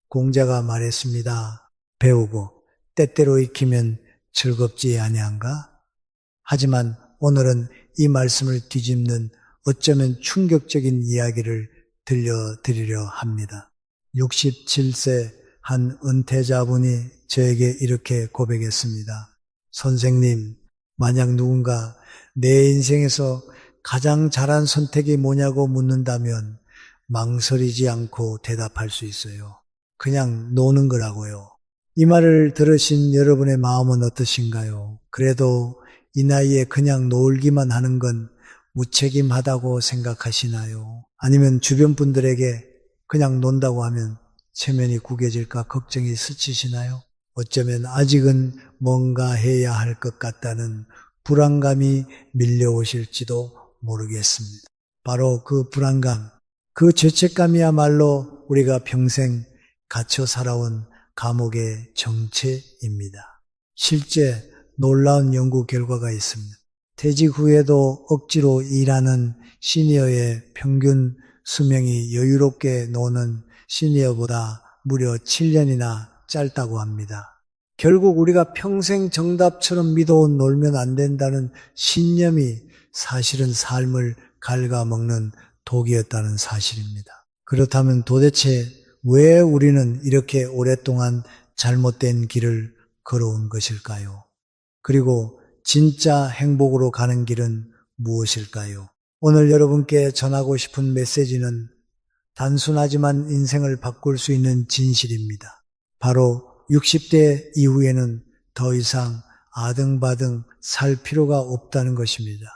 공자가 말했습니다. 배우고 때때로 익히면 즐겁지 아니한가? 하지만 오늘은 이 말씀을 뒤집는 어쩌면 충격적인 이야기를 들려드리려 합니다. 67세 한 은퇴자분이 저에게 이렇게 고백했습니다. 선생님, 만약 누군가 내 인생에서 가장 잘한 선택이 뭐냐고 묻는다면 망설이지 않고 대답할 수 있어요. 그냥 노는 거라고요. 이 말을 들으신 여러분의 마음은 어떠신가요? 그래도 이 나이에 그냥 놀기만 하는 건 무책임하다고 생각하시나요? 아니면 주변 분들에게 그냥 논다고 하면 체면이 구겨질까 걱정이 스치시나요? 어쩌면 아직은 뭔가 해야 할 것 같다는 불안감이 밀려오실지도 모르겠습니다. 바로 그 불안감, 그 죄책감이야말로 우리가 평생 갇혀 살아온 감옥의 정체입니다. 실제 놀라운 연구 결과가 있습니다. 퇴직 후에도 억지로 일하는 시니어의 평균 수명이 여유롭게 노는 시니어보다 무려 7년이나 짧다고 합니다. 결국 우리가 평생 정답처럼 믿어온 놀면 안 된다는 신념이 사실은 삶을 갉아먹는 독이었다는 사실입니다. 그렇다면 도대체 왜 우리는 이렇게 오랫동안 잘못된 길을 걸어온 것일까요? 그리고 진짜 행복으로 가는 길은 무엇일까요? 오늘 여러분께 전하고 싶은 메시지는 단순하지만 인생을 바꿀 수 있는 진실입니다. 바로 60대 이후에는 더 이상 아등바등 살 필요가 없다는 것입니다.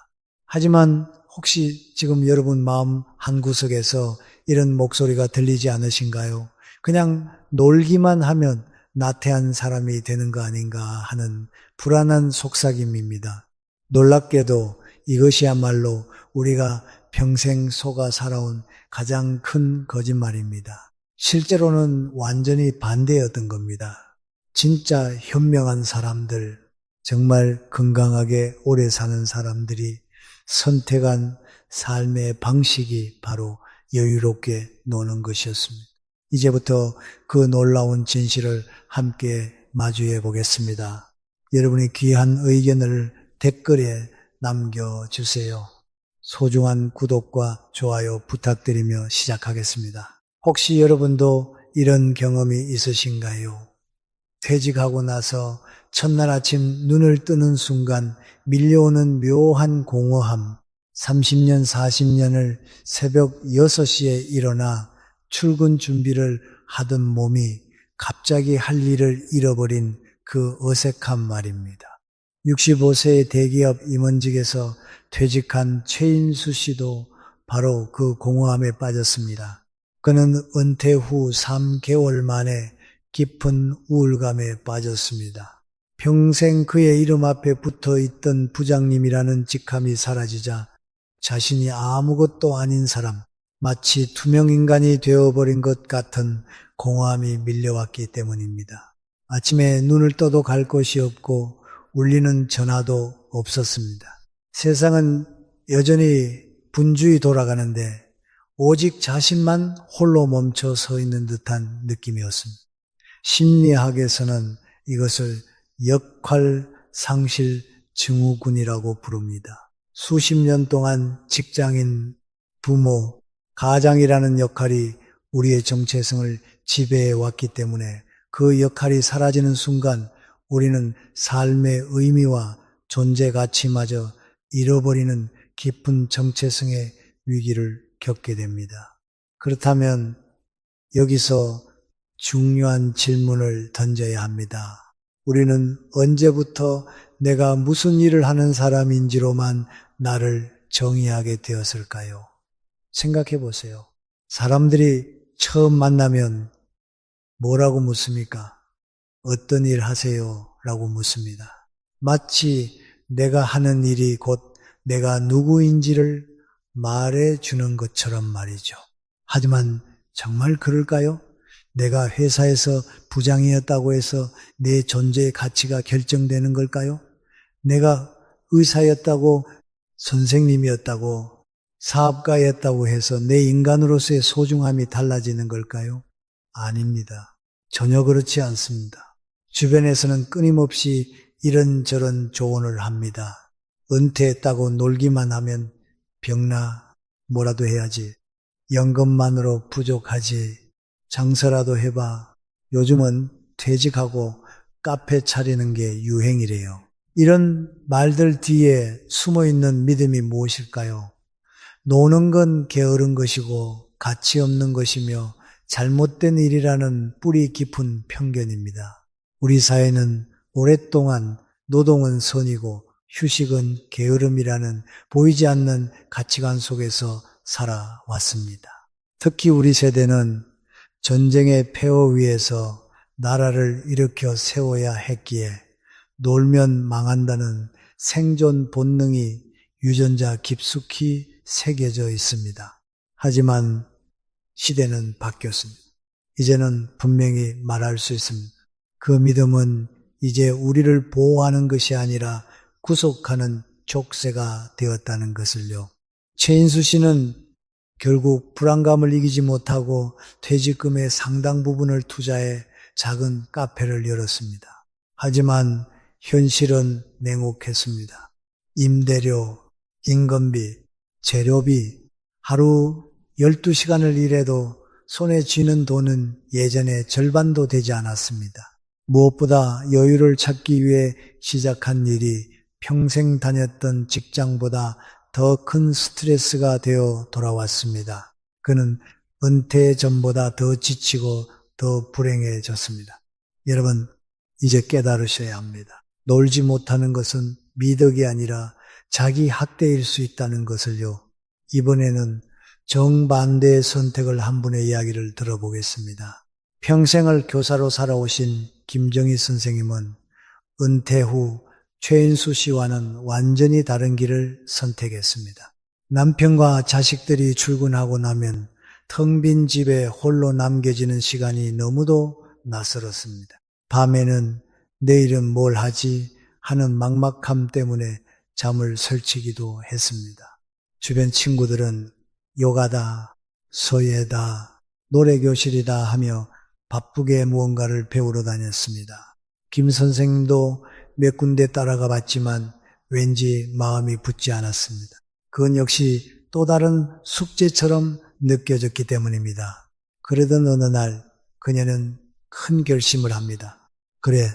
하지만 혹시 지금 여러분 마음 한구석에서 이런 목소리가 들리지 않으신가요? 그냥 놀기만 하면 나태한 사람이 되는 거 아닌가 하는 불안한 속삭임입니다. 놀랍게도 이것이야말로 우리가 평생 속아 살아온 가장 큰 거짓말입니다. 실제로는 완전히 반대였던 겁니다. 진짜 현명한 사람들, 정말 건강하게 오래 사는 사람들이 선택한 삶의 방식이 바로 여유롭게 노는 것이었습니다. 이제부터 그 놀라운 진실을 함께 마주해 보겠습니다. 여러분의 귀한 의견을 댓글에 남겨주세요. 소중한 구독과 좋아요 부탁드리며 시작하겠습니다. 혹시 여러분도 이런 경험이 있으신가요? 퇴직하고 나서 첫날 아침 눈을 뜨는 순간 밀려오는 묘한 공허함, 30년, 40년을 새벽 6시에 일어나 출근 준비를 하던 몸이 갑자기 할 일을 잃어버린 그 어색한 말입니다. 65세의 대기업 임원직에서 퇴직한 최인수 씨도 바로 그 공허함에 빠졌습니다. 그는 은퇴 후 3개월 만에 깊은 우울감에 빠졌습니다. 평생 그의 이름 앞에 붙어있던 부장님이라는 직함이 사라지자 자신이 아무것도 아닌 사람, 마치 투명인간이 되어버린 것 같은 공허함이 밀려왔기 때문입니다. 아침에 눈을 떠도 갈 곳이 없고 울리는 전화도 없었습니다. 세상은 여전히 분주히 돌아가는데 오직 자신만 홀로 멈춰 서 있는 듯한 느낌이었습니다. 심리학에서는 이것을 역할상실 증후군이라고 부릅니다. 수십 년 동안 직장인, 부모, 가장이라는 역할이 우리의 정체성을 지배해 왔기 때문에 그 역할이 사라지는 순간 우리는 삶의 의미와 존재 가치마저 잃어버리는 깊은 정체성의 위기를 겪게 됩니다. 그렇다면 여기서 중요한 질문을 던져야 합니다. 우리는 언제부터 내가 무슨 일을 하는 사람인지로만 나를 정의하게 되었을까요? 생각해 보세요. 사람들이 처음 만나면 뭐라고 묻습니까? 어떤 일 하세요? 라고 묻습니다. 마치 내가 하는 일이 곧 내가 누구인지를 말해주는 것처럼 말이죠. 하지만 정말 그럴까요? 내가 회사에서 부장이었다고 해서 내 존재의 가치가 결정되는 걸까요? 내가 의사였다고, 선생님이었다고, 사업가였다고 해서 내 인간으로서의 소중함이 달라지는 걸까요? 아닙니다. 전혀 그렇지 않습니다. 주변에서는 끊임없이 이런저런 조언을 합니다. 은퇴했다고 놀기만 하면 병나 뭐라도 해야지. 연금만으로 부족하지. 장사라도 해봐. 요즘은 퇴직하고 카페 차리는 게 유행이래요. 이런 말들 뒤에 숨어 있는 믿음이 무엇일까요? 노는 건 게으른 것이고 가치 없는 것이며 잘못된 일이라는 뿌리 깊은 편견입니다. 우리 사회는 오랫동안 노동은 선이고 휴식은 게으름이라는 보이지 않는 가치관 속에서 살아왔습니다. 특히 우리 세대는 전쟁의 폐허 위에서 나라를 일으켜 세워야 했기에 놀면 망한다는 생존 본능이 유전자 깊숙이 새겨져 있습니다. 하지만 시대는 바뀌었습니다. 이제는 분명히 말할 수 있습니다. 그 믿음은 이제 우리를 보호하는 것이 아니라 구속하는 족쇄가 되었다는 것을요. 최인수 씨는 결국 불안감을 이기지 못하고 퇴직금의 상당 부분을 투자해 작은 카페를 열었습니다. 하지만 현실은 냉혹했습니다. 임대료, 인건비, 재료비, 하루 12시간을 일해도 손에 쥐는 돈은 예전의 절반도 되지 않았습니다. 무엇보다 여유를 찾기 위해 시작한 일이 평생 다녔던 직장보다 더 큰 스트레스가 되어 돌아왔습니다. 그는 은퇴 전보다 더 지치고 더 불행해졌습니다. 여러분, 이제 깨달으셔야 합니다. 놀지 못하는 것은 미덕이 아니라 자기 학대일 수 있다는 것을요. 이번에는 정반대의 선택을 한 분의 이야기를 들어보겠습니다. 평생을 교사로 살아오신 김정희 선생님은 은퇴 후 최인수 씨와는 완전히 다른 길을 선택했습니다. 남편과 자식들이 출근하고 나면 텅 빈 집에 홀로 남겨지는 시간이 너무도 낯설었습니다. 밤에는 내일은 뭘 하지 하는 막막함 때문에 잠을 설치기도 했습니다. 주변 친구들은 요가다, 서예다, 노래교실이다 하며 바쁘게 무언가를 배우러 다녔습니다. 김 선생님도 몇 군데 따라가 봤지만 왠지 마음이 붙지 않았습니다. 그건 역시 또 다른 숙제처럼 느껴졌기 때문입니다. 그러던 어느 날 그녀는 큰 결심을 합니다. 그래,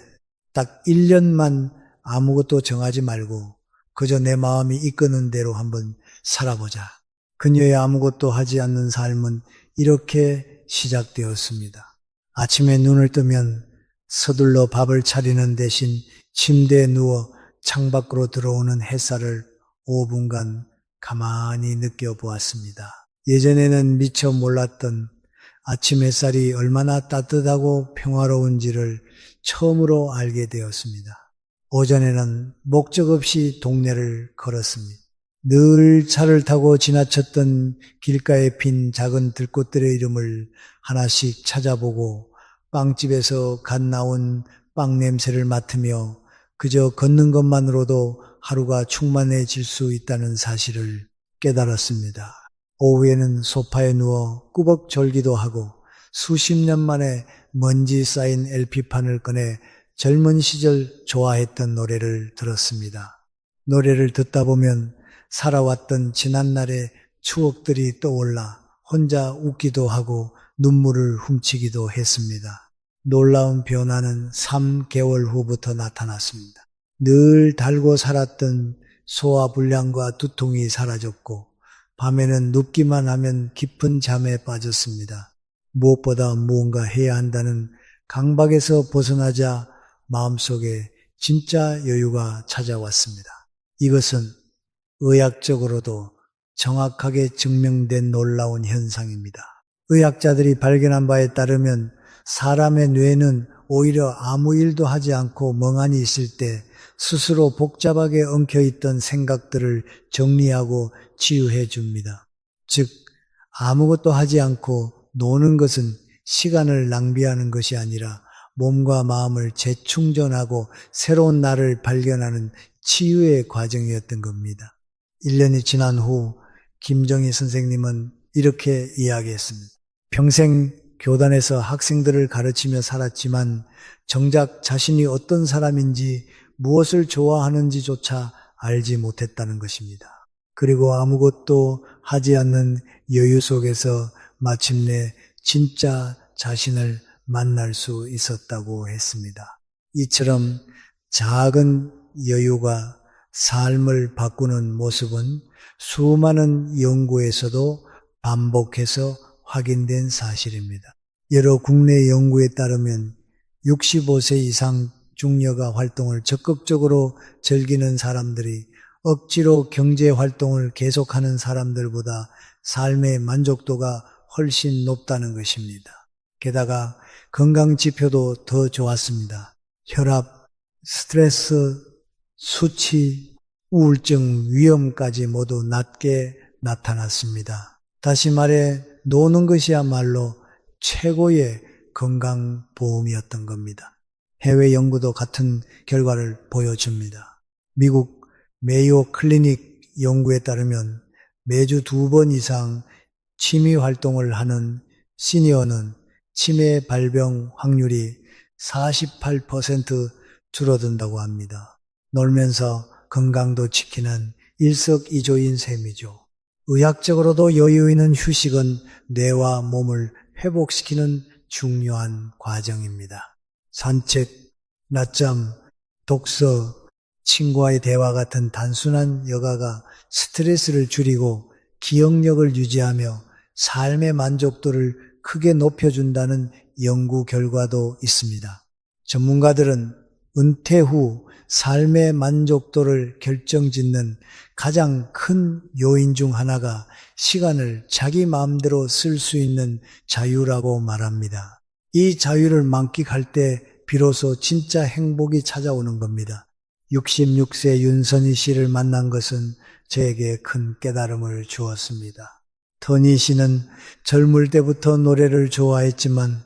딱 1년만 아무것도 정하지 말고 그저 내 마음이 이끄는 대로 한번 살아보자. 그녀의 아무것도 하지 않는 삶은 이렇게 시작되었습니다. 아침에 눈을 뜨면 서둘러 밥을 차리는 대신 침대에 누워 창밖으로 들어오는 햇살을 5분간 가만히 느껴보았습니다. 예전에는 미처 몰랐던 아침 햇살이 얼마나 따뜻하고 평화로운지를 처음으로 알게 되었습니다. 오전에는 목적 없이 동네를 걸었습니다. 늘 차를 타고 지나쳤던 길가에 핀 작은 들꽃들의 이름을 하나씩 찾아보고 빵집에서 갓 나온 빵 냄새를 맡으며 그저 걷는 것만으로도 하루가 충만해질 수 있다는 사실을 깨달았습니다. 오후에는 소파에 누워 꾸벅 졸기도 하고 수십 년 만에 먼지 쌓인 LP판을 꺼내 젊은 시절 좋아했던 노래를 들었습니다. 노래를 듣다 보면 살아왔던 지난날의 추억들이 떠올라 혼자 웃기도 하고 눈물을 훔치기도 했습니다. 놀라운 변화는 3개월 후부터 나타났습니다. 늘 달고 살았던 소화불량과 두통이 사라졌고 밤에는 눕기만 하면 깊은 잠에 빠졌습니다. 무엇보다 무언가 해야 한다는 강박에서 벗어나자 마음속에 진짜 여유가 찾아왔습니다. 이것은 의학적으로도 정확하게 증명된 놀라운 현상입니다. 의학자들이 발견한 바에 따르면 사람의 뇌는 오히려 아무 일도 하지 않고 멍하니 있을 때 스스로 복잡하게 엉켜있던 생각들을 정리하고 치유해 줍니다. 즉, 아무것도 하지 않고 노는 것은 시간을 낭비하는 것이 아니라 몸과 마음을 재충전하고 새로운 나를 발견하는 치유의 과정이었던 겁니다. 1년이 지난 후 김정희 선생님은 이렇게 이야기했습니다. 평생 교단에서 학생들을 가르치며 살았지만 정작 자신이 어떤 사람인지 무엇을 좋아하는지조차 알지 못했다는 것입니다. 그리고 아무것도 하지 않는 여유 속에서 마침내 진짜 자신을 만날 수 있었다고 했습니다. 이처럼 작은 여유가 삶을 바꾸는 모습은 수많은 연구에서도 반복해서 확인된 사실입니다. 여러 국내 연구에 따르면 65세 이상 중여가 활동을 적극적으로 즐기는 사람들이 억지로 경제 활동을 계속하는 사람들보다 삶의 만족도가 훨씬 높다는 것입니다. 게다가 건강 지표도 더 좋았습니다. 혈압, 스트레스, 수치, 우울증 위험까지 모두 낮게 나타났습니다. 다시 말해 노는 것이야말로 최고의 건강보험이었던 겁니다. 해외 연구도 같은 결과를 보여줍니다. 미국 메이오 클리닉 연구에 따르면 매주 2번 이상 취미 활동을 하는 시니어는 치매 발병 확률이 48% 줄어든다고 합니다. 놀면서 건강도 지키는 일석이조인 셈이죠. 의학적으로도 여유 있는 휴식은 뇌와 몸을 회복시키는 중요한 과정입니다. 산책, 낮잠, 독서, 친구와의 대화 같은 단순한 여가가 스트레스를 줄이고 기억력을 유지하며 삶의 만족도를 크게 높여준다는 연구 결과도 있습니다. 전문가들은 은퇴 후 삶의 만족도를 결정짓는 가장 큰 요인 중 하나가 시간을 자기 마음대로 쓸 수 있는 자유라고 말합니다. 이 자유를 만끽할 때 비로소 진짜 행복이 찾아오는 겁니다. 66세 윤선희 씨를 만난 것은 저에게 큰 깨달음을 주었습니다. 터니 씨는 젊을 때부터 노래를 좋아했지만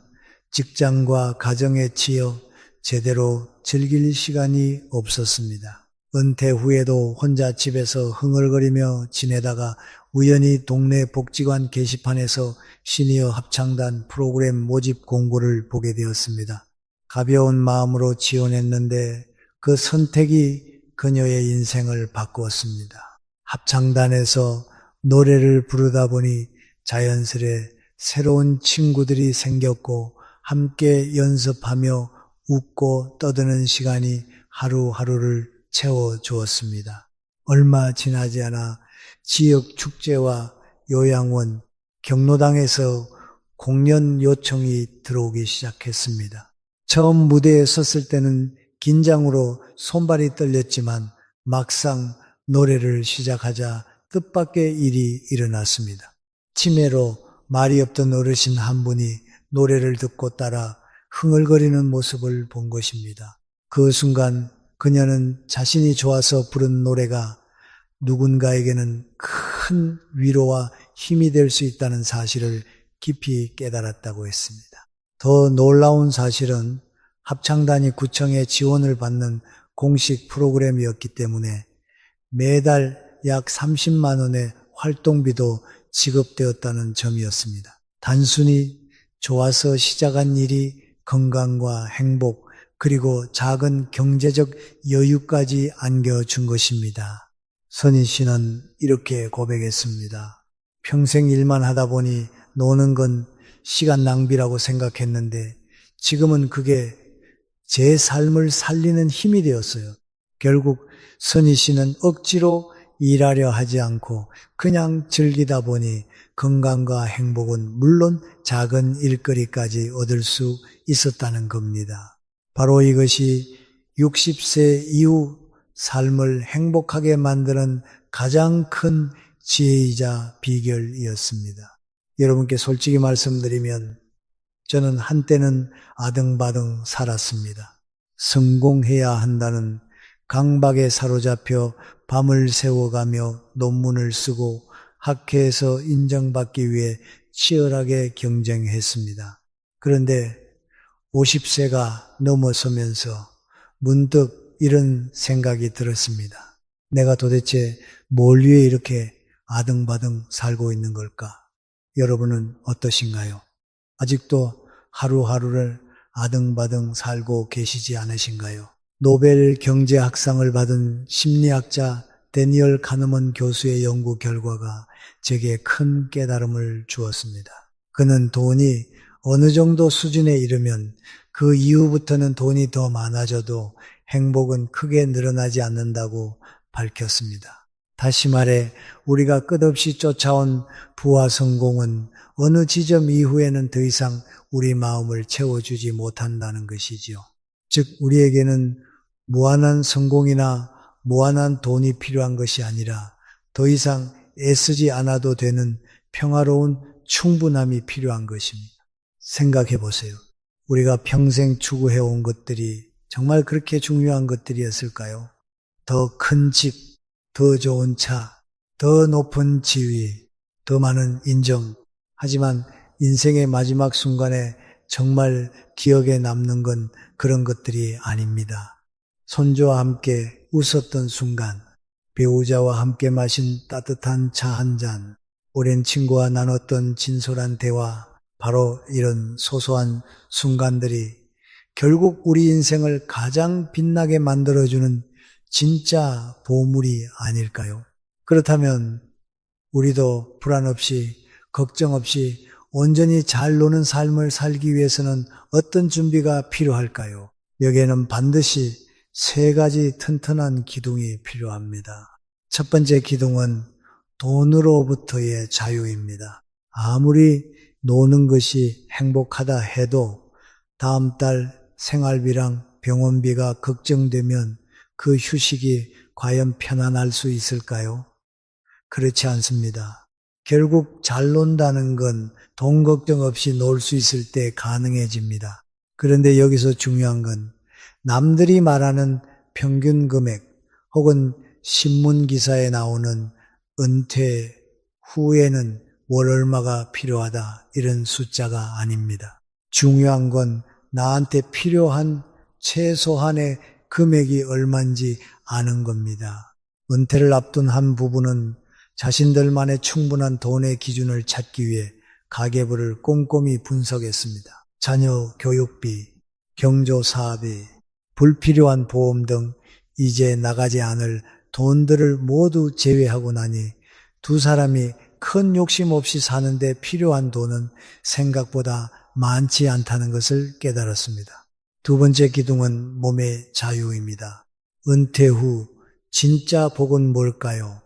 직장과 가정에 치여 제대로 즐길 시간이 없었습니다. 은퇴 후에도 혼자 집에서 흥얼거리며 지내다가 우연히 동네 복지관 게시판에서 시니어 합창단 프로그램 모집 공고를 보게 되었습니다. 가벼운 마음으로 지원했는데 그 선택이 그녀의 인생을 바꾸었습니다. 합창단에서 노래를 부르다 보니 자연스레 새로운 친구들이 생겼고 함께 연습하며 웃고 떠드는 시간이 하루하루를 채워주었습니다. 얼마 지나지 않아 지역 축제와 요양원, 경로당에서 공연 요청이 들어오기 시작했습니다. 처음 무대에 섰을 때는 긴장으로 손발이 떨렸지만 막상 노래를 시작하자 뜻밖의 일이 일어났습니다. 치매로 말이 없던 어르신 한 분이 노래를 듣고 따라 흥얼거리는 모습을 본 것입니다. 그 순간 그녀는 자신이 좋아서 부른 노래가 누군가에게는 큰 위로와 힘이 될 수 있다는 사실을 깊이 깨달았다고 했습니다. 더 놀라운 사실은 합창단이 구청의 지원을 받는 공식 프로그램이었기 때문에 매달 약 30만 원의 활동비도 지급되었다는 점이었습니다. 단순히 좋아서 시작한 일이 건강과 행복 그리고 작은 경제적 여유까지 안겨준 것입니다. 선희 씨는 이렇게 고백했습니다. 평생 일만 하다 보니 노는 건 시간 낭비라고 생각했는데 지금은 그게 제 삶을 살리는 힘이 되었어요. 결국 선희 씨는 억지로 일하려 하지 않고 그냥 즐기다 보니 건강과 행복은 물론 작은 일거리까지 얻을 수 있었다는 겁니다. 바로 이것이 60세 이후 삶을 행복하게 만드는 가장 큰 지혜이자 비결이었습니다. 여러분께 솔직히 말씀드리면 저는 한때는 아등바등 살았습니다. 성공해야 한다는 강박에 사로잡혀 밤을 새워가며 논문을 쓰고 학회에서 인정받기 위해 치열하게 경쟁했습니다. 그런데 50세가 넘어서면서 문득 이런 생각이 들었습니다. 내가 도대체 뭘 위해 이렇게 아등바등 살고 있는 걸까? 여러분은 어떠신가요? 아직도 하루하루를 아등바등 살고 계시지 않으신가요? 노벨 경제학상을 받은 심리학자 데니얼 카너먼 교수의 연구 결과가 제게 큰 깨달음을 주었습니다. 그는 돈이 어느 정도 수준에 이르면 그 이후부터는 돈이 더 많아져도 행복은 크게 늘어나지 않는다고 밝혔습니다. 다시 말해 우리가 끝없이 쫓아온 부와 성공은 어느 지점 이후에는 더 이상 우리 마음을 채워주지 못한다는 것이지요. 즉 우리에게는 무한한 성공이나 무한한 돈이 필요한 것이 아니라 더 이상 애쓰지 않아도 되는 평화로운 충분함이 필요한 것입니다. 생각해 보세요. 우리가 평생 추구해온 것들이 정말 그렇게 중요한 것들이었을까요? 더 큰 집, 더 좋은 차, 더 높은 지위, 더 많은 인정. 하지만 인생의 마지막 순간에 정말 기억에 남는 건 그런 것들이 아닙니다. 손주와 함께 웃었던 순간, 배우자와 함께 마신 따뜻한 차 한 잔, 오랜 친구와 나눴던 진솔한 대화, 바로 이런 소소한 순간들이 결국 우리 인생을 가장 빛나게 만들어주는 진짜 보물이 아닐까요? 그렇다면 우리도 불안 없이 걱정 없이 온전히 잘 노는 삶을 살기 위해서는 어떤 준비가 필요할까요? 여기에는 반드시 3가지 튼튼한 기둥이 필요합니다. 첫 번째 기둥은 돈으로부터의 자유입니다. 아무리 노는 것이 행복하다 해도 다음 달 생활비랑 병원비가 걱정되면 그 휴식이 과연 편안할 수 있을까요? 그렇지 않습니다. 결국 잘 논다는 건 돈 걱정 없이 놀 수 있을 때 가능해집니다. 그런데 여기서 중요한 건 남들이 말하는 평균 금액 혹은 신문 기사에 나오는 은퇴 후에는 월 얼마가 필요하다 이런 숫자가 아닙니다. 중요한 건 나한테 필요한 최소한의 금액이 얼마인지 아는 겁니다. 은퇴를 앞둔 한 부부는 자신들만의 충분한 돈의 기준을 찾기 위해 가계부를 꼼꼼히 분석했습니다. 자녀 교육비, 경조사비, 불필요한 보험 등 이제 나가지 않을 돈들을 모두 제외하고 나니 두 사람이 큰 욕심 없이 사는데 필요한 돈은 생각보다 많지 않다는 것을 깨달았습니다. 두 번째 기둥은 몸의 자유입니다. 은퇴 후 진짜 복은 뭘까요?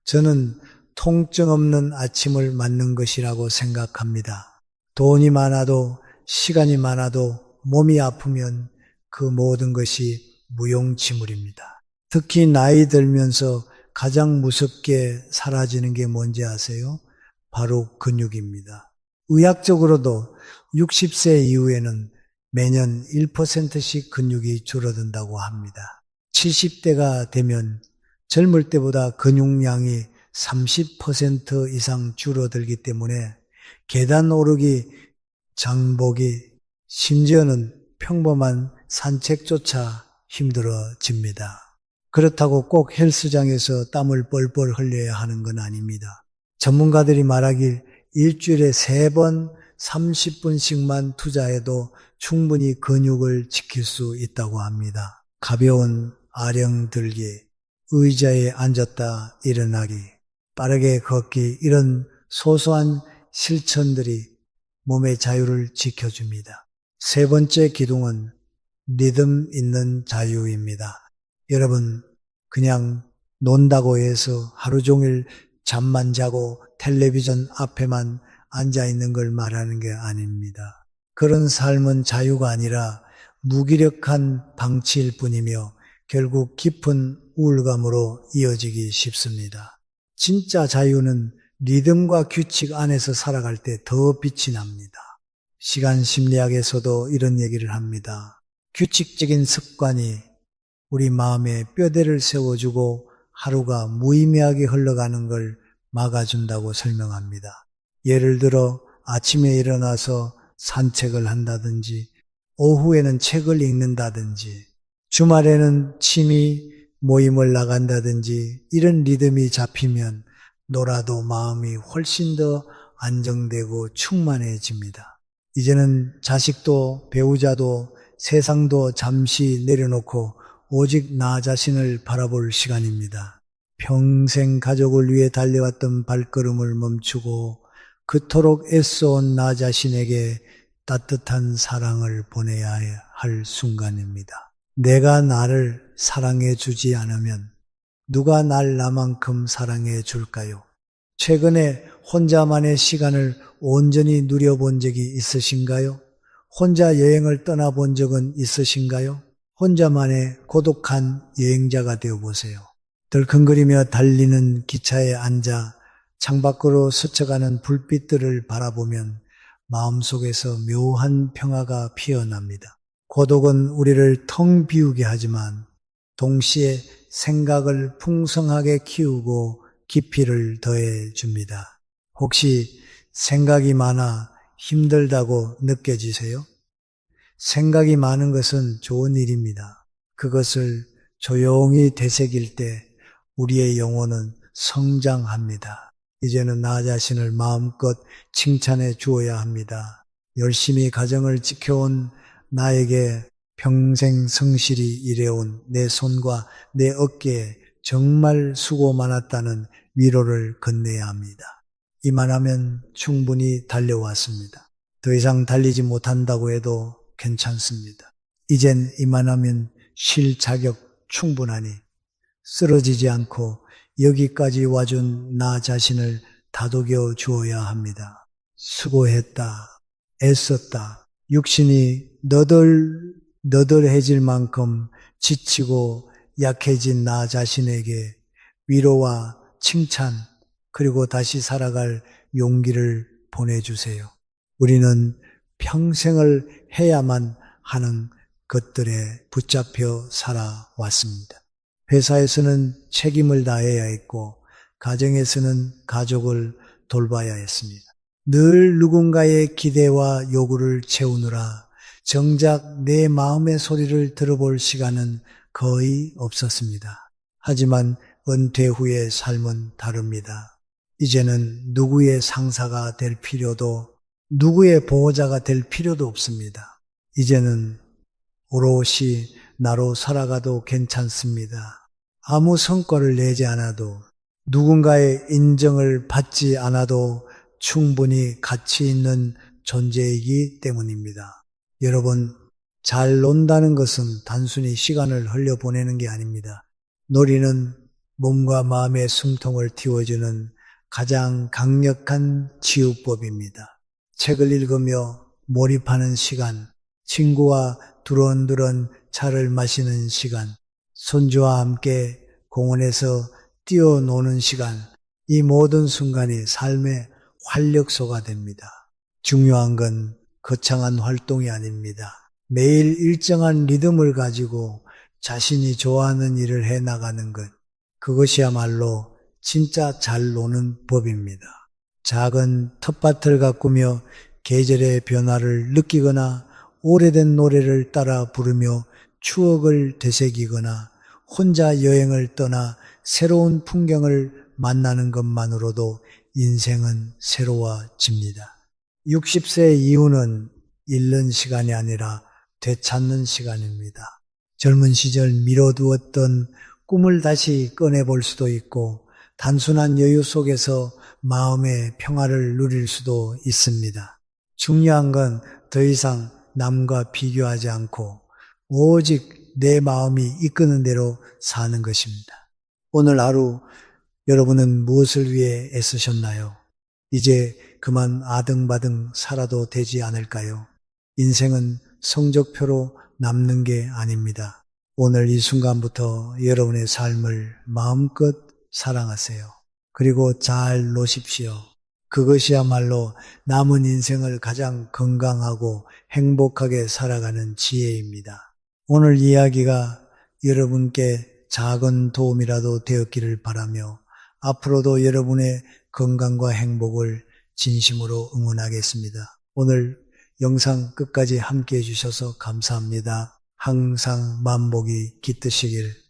저는 통증 없는 아침을 맞는 것이라고 생각합니다. 돈이 많아도 시간이 많아도 몸이 아프면 그 모든 것이 무용지물입니다. 특히 나이 들면서 가장 무섭게 사라지는 게 뭔지 아세요? 바로 근육입니다. 의학적으로도 60세 이후에는 매년 1%씩 근육이 줄어든다고 합니다. 70대가 되면 젊을 때보다 근육량이 30% 이상 줄어들기 때문에 계단 오르기, 장보기, 심지어는 평범한 산책조차 힘들어집니다. 그렇다고 꼭 헬스장에서 땀을 뻘뻘 흘려야 하는 건 아닙니다. 전문가들이 말하길 일주일에 3번 30분씩만 투자해도 충분히 근육을 지킬 수 있다고 합니다. 가벼운 아령 들기, 의자에 앉았다 일어나기, 빠르게 걷기 이런 소소한 실천들이 몸의 자유를 지켜줍니다. 세 번째 기둥은 리듬 있는 자유입니다. 여러분, 그냥 논다고 해서 하루 종일 잠만 자고 텔레비전 앞에만 앉아 있는 걸 말하는 게 아닙니다. 그런 삶은 자유가 아니라 무기력한 방치일 뿐이며 결국 깊은 우울감으로 이어지기 쉽습니다. 진짜 자유는 리듬과 규칙 안에서 살아갈 때 더 빛이 납니다. 시간 심리학에서도 이런 얘기를 합니다. 규칙적인 습관이 우리 마음에 뼈대를 세워주고 하루가 무의미하게 흘러가는 걸 막아준다고 설명합니다. 예를 들어 아침에 일어나서 산책을 한다든지 오후에는 책을 읽는다든지 주말에는 취미 모임을 나간다든지 이런 리듬이 잡히면 놀아도 마음이 훨씬 더 안정되고 충만해집니다. 이제는 자식도 배우자도 세상도 잠시 내려놓고 오직 나 자신을 바라볼 시간입니다. 평생 가족을 위해 달려왔던 발걸음을 멈추고 그토록 애써온 나 자신에게 따뜻한 사랑을 보내야 할 순간입니다. 내가 나를 사랑해 주지 않으면 누가 날 나만큼 사랑해 줄까요? 최근에 혼자만의 시간을 온전히 누려본 적이 있으신가요? 혼자 여행을 떠나본 적은 있으신가요? 혼자만의 고독한 여행자가 되어보세요. 덜컹거리며 달리는 기차에 앉아 창밖으로 스쳐가는 불빛들을 바라보면 마음속에서 묘한 평화가 피어납니다. 고독은 우리를 텅 비우게 하지만 동시에 생각을 풍성하게 키우고 깊이를 더해 줍니다. 혹시 생각이 많아 힘들다고 느껴지세요? 생각이 많은 것은 좋은 일입니다. 그것을 조용히 되새길 때 우리의 영혼은 성장합니다. 이제는 나 자신을 마음껏 칭찬해 주어야 합니다. 열심히 가정을 지켜온 나에게 평생 성실히 일해온 내 손과 내 어깨에 정말 수고 많았다는 위로를 건네야 합니다. 이만하면 충분히 달려왔습니다. 더 이상 달리지 못한다고 해도 괜찮습니다. 이젠 이만하면 쉴 자격 충분하니 쓰러지지 않고 여기까지 와준 나 자신을 다독여 주어야 합니다. 수고했다. 애썼다. 육신이 너덜해질 만큼 지치고 약해진 나 자신에게 위로와 칭찬 그리고 다시 살아갈 용기를 보내주세요. 우리는 평생을 해야만 하는 것들에 붙잡혀 살아왔습니다. 회사에서는 책임을 다해야 했고 가정에서는 가족을 돌봐야 했습니다. 늘 누군가의 기대와 요구를 채우느라 정작 내 마음의 소리를 들어볼 시간은 거의 없었습니다. 하지만 은퇴 후의 삶은 다릅니다. 이제는 누구의 상사가 될 필요도 누구의 보호자가 될 필요도 없습니다. 이제는 오롯이 나로 살아가도 괜찮습니다. 아무 성과를 내지 않아도 누군가의 인정을 받지 않아도 충분히 가치 있는 존재이기 때문입니다. 여러분, 잘 논다는 것은 단순히 시간을 흘려보내는 게 아닙니다. 놀이는 몸과 마음의 숨통을 틔워주는 가장 강력한 치유법입니다. 책을 읽으며 몰입하는 시간, 친구와 두런두런 차를 마시는 시간, 손주와 함께 공원에서 뛰어노는 시간, 이 모든 순간이 삶의 활력소가 됩니다. 중요한 건 거창한 활동이 아닙니다. 매일 일정한 리듬을 가지고 자신이 좋아하는 일을 해나가는 것, 그것이야말로 진짜 잘 노는 법입니다. 작은 텃밭을 가꾸며 계절의 변화를 느끼거나 오래된 노래를 따라 부르며 추억을 되새기거나 혼자 여행을 떠나 새로운 풍경을 만나는 것만으로도 인생은 새로워집니다. 60세 이후는 잃는 시간이 아니라 되찾는 시간입니다. 젊은 시절 미뤄두었던 꿈을 다시 꺼내볼 수도 있고 단순한 여유 속에서 마음의 평화를 누릴 수도 있습니다. 중요한 건 더 이상 남과 비교하지 않고 오직 내 마음이 이끄는 대로 사는 것입니다. 오늘 하루 여러분은 무엇을 위해 애쓰셨나요? 이제 그만 아등바등 살아도 되지 않을까요? 인생은 성적표로 남는 게 아닙니다. 오늘 이 순간부터 여러분의 삶을 마음껏 사랑하세요. 그리고 잘 노십시오. 그것이야말로 남은 인생을 가장 건강하고 행복하게 살아가는 지혜입니다. 오늘 이야기가 여러분께 작은 도움이라도 되었기를 바라며 앞으로도 여러분의 건강과 행복을 진심으로 응원하겠습니다. 오늘 영상 끝까지 함께 해주셔서 감사합니다. 항상 만복이 깃드시길